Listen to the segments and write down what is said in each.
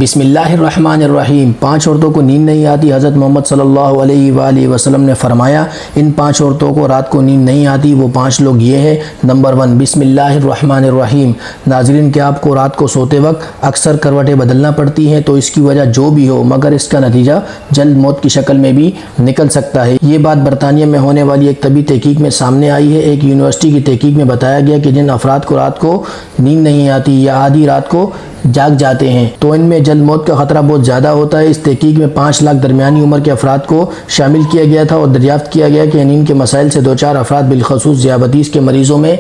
بسم اللہ الرحمن الرحیم۔ 5 عورتوں کو نیند نہیں آتی۔ حضرت محمد صلی اللہ علیہ وآلہ وسلم نے فرمایا ان 5 عورتوں کو رات کو نیند نہیں آتی، وہ 5 لوگ یہ ہیں۔ نمبر 1، بسم اللہ الرحمن الرحیم۔ ناظرین، کہ آپ کو رات کو سوتے وقت اکثر کروٹیں بدلنا پڑتی ہیں تو اس کی وجہ جو بھی ہو، مگر اس کا نتیجہ جلد موت کی شکل میں بھی نکل سکتا ہے۔ یہ بات برطانیہ میں ہونے والی ایک طبی تحقیق میں سامنے آئی ہے۔ ایک یونیورسٹی کی تحقیق میں بتایا گیا کہ جن افراد کو رات کو نیند نہیں آتی یا آدھی رات کو جاگ جاتے ہیں تو ان میں جلد موت کا خطرہ بہت زیادہ ہوتا ہے۔ اس تحقیق میں 5 لاکھ درمیانی عمر کے افراد کو شامل کیا گیا تھا اور دریافت کیا گیا کہ نیند کے مسائل سے 2-4 افراد، بالخصوص ذیابیطس کے مریضوں میں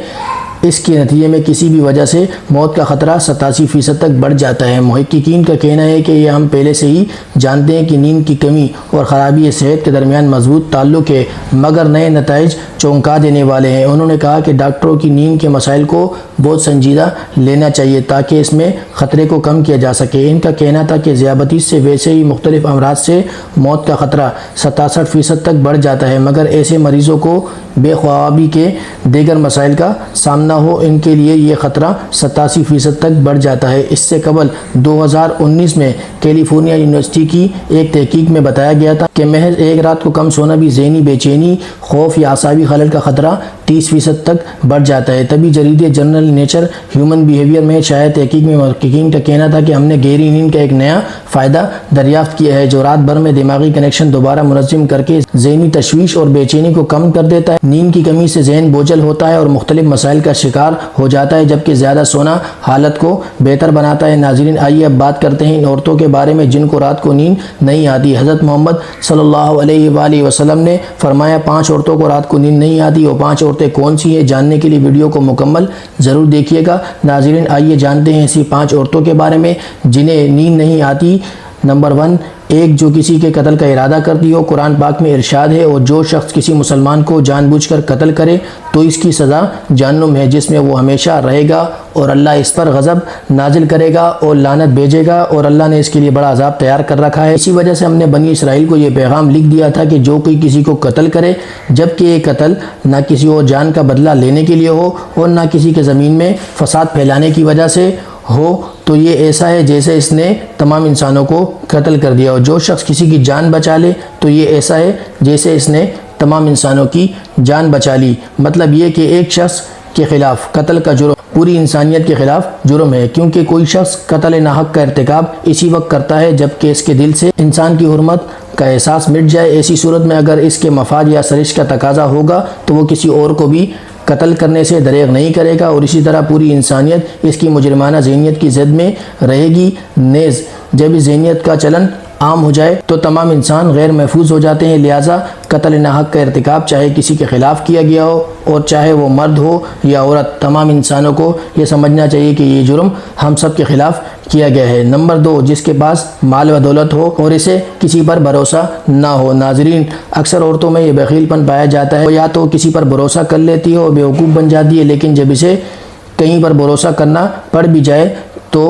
اس کے نتیجے میں کسی بھی وجہ سے موت کا خطرہ 87% تک بڑھ جاتا ہے۔ محققین کا کہنا ہے کہ یہ ہم پہلے سے ہی جانتے ہیں کہ نیند کی کمی اور خرابی صحت کے درمیان مضبوط تعلق ہے، مگر نئے نتائج چونکا دینے والے ہیں۔ انہوں نے کہا کہ ڈاکٹروں کی نیند کے مسائل کو بہت سنجیدہ لینا چاہیے تاکہ اس میں خطرے کو کم کیا جا سکے۔ ان کا کہنا تھا کہ ذیابیطس سے ویسے ہی مختلف امراض سے موت کا خطرہ 67% تک بڑھ جاتا ہے، مگر ایسے مریضوں کو بے خوابی کے دیگر مسائل کا سامنا ہو، ان کے لیے یہ خطرہ 87% تک بڑھ جاتا ہے۔ اس سے قبل 2019 میں کیلیفورنیا یونیورسٹی کی ایک تحقیق میں بتایا گیا تھا کہ محض ایک رات کو کم سونا بھی ذہنی بے چینی، خوف یا اعصابی خلل کا خطرہ 30% تک بڑھ جاتا ہے۔ طبی جریدے جرنل نیچر ہیومن بیہیویئر میں شائع تحقیق میں محققین کا کہنا تھا کہ ہم نے گہری نیند کا ایک نیا فائدہ دریافت کیا ہے جو رات بھر میں دماغی کنیکشن دوبارہ منظم کر کے ذہنی تشویش اور بے چینی کو کم کر دیتا ہے۔ نیند کی کمی سے ذہن بوجھل ہوتا ہے اور مختلف مسائل کا شکار ہو جاتا ہے، جبکہ زیادہ سونا حالت کو بہتر بناتا ہے۔ ناظرین، آئیے اب بات کرتے ہیں ان عورتوں کے بارے میں جن کو رات کو نیند نہیں آتی۔ حضرت محمد صلی اللہ علیہ وآلہ وسلم نے فرمایا 5 عورتوں کو رات کو نیند نہیں آتی۔ وہ 5 عورتیں کون سی ہیں؟ جاننے کے لیے ویڈیو کو مکمل ضرور دیکھیے گا۔ ناظرین، آئیے جانتے ہیں ایسی 5 عورتوں کے بارے میں جنہیں نیند نہیں آتی۔ نمبر 1، ایک جو کسی کے قتل کا ارادہ کرتی ہو۔ قرآن پاک میں ارشاد ہے، اور جو شخص کسی مسلمان کو جان بوجھ کر قتل کرے تو اس کی سزا جہنم ہے، جس میں وہ ہمیشہ رہے گا اور اللہ اس پر غضب نازل کرے گا اور لعنت بھیجے گا، اور اللہ نے اس کے لیے بڑا عذاب تیار کر رکھا ہے۔ اسی وجہ سے ہم نے بنی اسرائیل کو یہ پیغام لکھ دیا تھا کہ جو کوئی کسی کو قتل کرے، جبکہ یہ قتل نہ کسی اور جان کا بدلہ لینے کے لیے ہو اور نہ کسی کے زمین میں فساد پھیلانے کی وجہ سے ہو، تو یہ ایسا ہے جیسے اس نے تمام انسانوں کو قتل کر دیا، اور جو شخص کسی کی جان بچا لے تو یہ ایسا ہے جیسے اس نے تمام انسانوں کی جان بچا لی۔ مطلب یہ کہ ایک شخص کے خلاف قتل کا جرم پوری انسانیت کے خلاف جرم ہے، کیونکہ کوئی شخص قتل ناحق کا ارتکاب اسی وقت کرتا ہے جبکہ اس کے دل سے انسان کی حرمت کا احساس مٹ جائے۔ ایسی صورت میں اگر اس کے مفاد یا سرشت کا تقاضا ہوگا تو وہ کسی اور کو بھی قتل کرنے سے دریغ نہیں کرے گا، اور اسی طرح پوری انسانیت اس کی مجرمانہ ذہنیت کی زد میں رہے گی۔ نیز جب اس ذہنیت کا چلن عام ہو جائے تو تمام انسان غیر محفوظ ہو جاتے ہیں۔ لہٰذا قتل ناحق کا ارتکاب چاہے کسی کے خلاف کیا گیا ہو اور چاہے وہ مرد ہو یا عورت، تمام انسانوں کو یہ سمجھنا چاہیے کہ یہ جرم ہم سب کے خلاف کیا گیا ہے۔ نمبر 2، جس کے پاس مال و دولت ہو اور اسے کسی پر بھروسہ نہ ہو۔ ناظرین، اکثر عورتوں میں یہ بخیل پن پایا جاتا ہے، یا تو کسی پر بھروسہ کر لیتی ہے اور بیوقوف بن جاتی ہے، لیکن جب اسے کہیں پر بھروسہ کرنا پڑ بھی جائے تو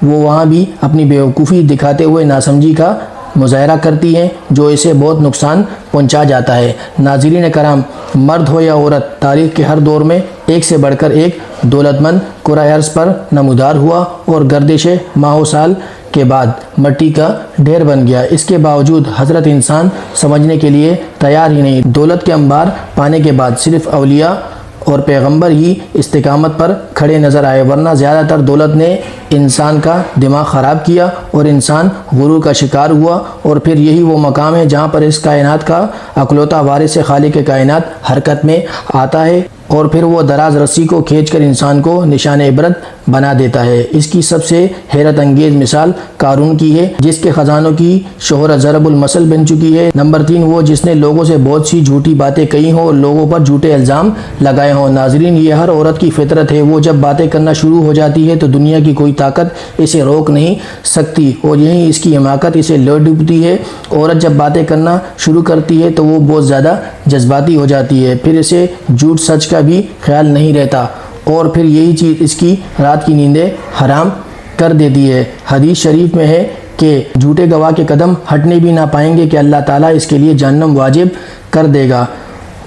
وہ وہاں بھی اپنی بیوقوفی دکھاتے ہوئے ناسمجھی کا مظاہرہ کرتی ہیں جو اسے بہت نقصان پہنچا جاتا ہے۔ ناظرین کرام، مرد ہو یا عورت، تاریخ کے ہر دور میں ایک سے بڑھ کر ایک دولت مند کرۂ ارض پر نمودار ہوا اور گردش ماہ و سال کے بعد مٹی کا ڈھیر بن گیا۔ اس کے باوجود حضرت انسان سمجھنے کے لیے تیار ہی نہیں۔ دولت کے انبار پانے کے بعد صرف اولیاء اور پیغمبر ہی استقامت پر کھڑے نظر آئے، ورنہ زیادہ تر دولت نے انسان کا دماغ خراب کیا اور انسان غرور کا شکار ہوا، اور پھر یہی وہ مقام ہے جہاں پر اس کائنات کا اکلوتا وارث خالق کائنات حرکت میں آتا ہے، اور پھر وہ دراز رسی کو کھینچ کر انسان کو نشان عبرت بنا دیتا ہے۔ اس کی سب سے حیرت انگیز مثال قارون کی ہے، جس کے خزانوں کی شہرت ضرب المثل بن چکی ہے۔ نمبر 3، وہ جس نے لوگوں سے بہت سی جھوٹی باتیں کہی ہوں اور لوگوں پر جھوٹے الزام لگائے ہوں۔ ناظرین، یہ ہر عورت کی فطرت ہے، وہ جب باتیں کرنا شروع ہو جاتی ہے تو دنیا کی کوئی طاقت اسے روک نہیں سکتی، اور یہی اس کی حماقت اسے لے ڈوبتی ہے۔ عورت جب باتیں کرنا شروع کرتی ہے تو وہ بہت زیادہ جذباتی ہو جاتی ہے، پھر اسے جھوٹ سچ کا بھی خیال نہیں رہتا، اور پھر یہی چیز اس کی رات کی نیندیں حرام کر دیتی ہے۔ حدیث شریف میں ہے کہ جھوٹے گواہ کے قدم ہٹنے بھی نہ پائیں گے کہ اللہ تعالیٰ اس کے لیے جہنم واجب کر دے گا۔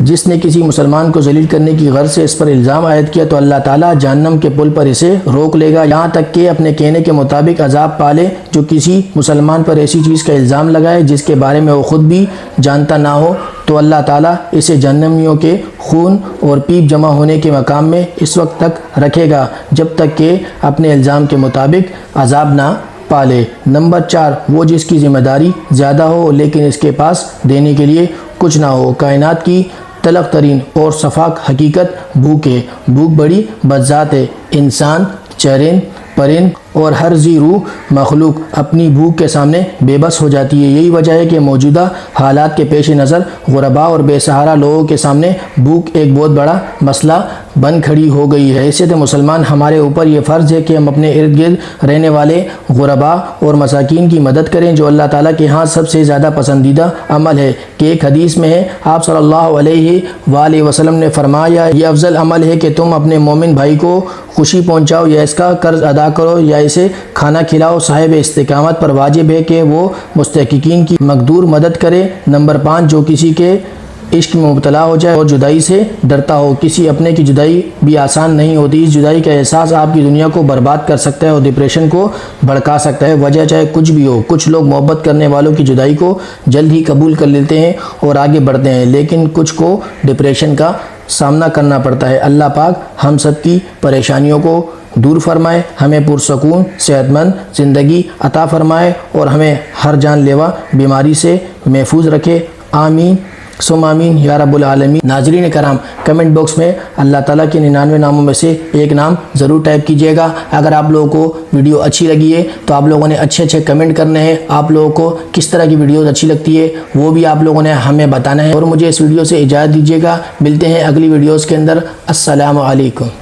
جس نے کسی مسلمان کو ذلیل کرنے کی غرض سے اس پر الزام عائد کیا تو اللہ تعالیٰ جہنم کے پل پر اسے روک لے گا یہاں تک کہ اپنے کہنے کے مطابق عذاب پالے۔ جو کسی مسلمان پر ایسی چیز کا الزام لگائے جس کے بارے میں وہ خود بھی جانتا نہ ہو تو اللہ تعالیٰ اسے جہنمیوں کے خون اور پیپ جمع ہونے کے مقام میں اس وقت تک رکھے گا جب تک کہ اپنے الزام کے مطابق عذاب نہ پالے۔ نمبر 4، وہ جس کی ذمہ داری زیادہ ہو لیکن اس کے پاس دینے کے لیے کچھ نہ ہو۔ کائنات کی تلخ ترین اور شفاق حقیقت بھوک ہے۔ بھوک بڑی بدذات ہے۔ انسان، چرند، پرند اور ہر ذی روح مخلوق اپنی بھوک کے سامنے بے بس ہو جاتی ہے۔ یہی وجہ ہے کہ موجودہ حالات کے پیش نظر غرباء اور بے سہارا لوگوں کے سامنے بھوک ایک بہت بڑا مسئلہ بن کھڑی ہو گئی ہے۔ حیثیت مسلمان ہمارے اوپر یہ فرض ہے کہ ہم اپنے ارد گرد رہنے والے غرباء اور مساکین کی مدد کریں جو اللہ تعالیٰ کے ہاں سب سے زیادہ پسندیدہ عمل ہے کہ ایک حدیث میں ہے آپ صلی اللہ علیہ وآلہ وسلم نے فرمایا یہ افضل عمل ہے کہ تم اپنے مومن بھائی کو خوشی پہنچاؤ یا اس کا قرض ادا کرو یا اسے کھانا کھلاؤ۔ صاحب استقامت پر واجب ہے کہ وہ مستحقین کی مقدور مدد کرے۔ نمبر 5، جو کسی کے عشق میں مبتلا ہو جائے اور جدائی سے ڈرتا ہو۔ کسی اپنے کی جدائی بھی آسان نہیں ہوتی۔ اس جدائی کا احساس آپ کی دنیا کو برباد کر سکتا ہے اور ڈپریشن کو بھڑکا سکتا ہے، وجہ چاہے کچھ بھی ہو۔ کچھ لوگ محبت کرنے والوں کی جدائی کو جلد ہی قبول کر لیتے ہیں اور آگے بڑھتے ہیں لیکن کچھ کو ڈپریشن کا سامنا کرنا پڑتا ہے۔ اللہ پاک ہم سب کی پریشانیوں کو دور فرمائے، ہمیں پرسکون صحت مند زندگی عطا فرمائے اور ہمیں ہر جان لیوا بیماری سے محفوظ رکھے۔ آمین ثم آمین یا رب العالمین۔ ناظرین کرام، کمنٹ باکس میں اللہ تعالیٰ کے 99 ناموں میں سے ایک نام ضرور ٹائپ کیجیے گا۔ اگر آپ لوگوں کو ویڈیو اچھی لگی ہے تو آپ لوگوں نے اچھے کمنٹ کرنے ہیں۔ آپ لوگوں کو کس طرح کی ویڈیوز اچھی لگتی ہے وہ بھی آپ لوگوں نے ہمیں بتانا ہے اور مجھے اس ویڈیو سے اجازت دیجیے گا۔ ملتے ہیں اگلی ویڈیوز کے اندر۔ السلام علیکم۔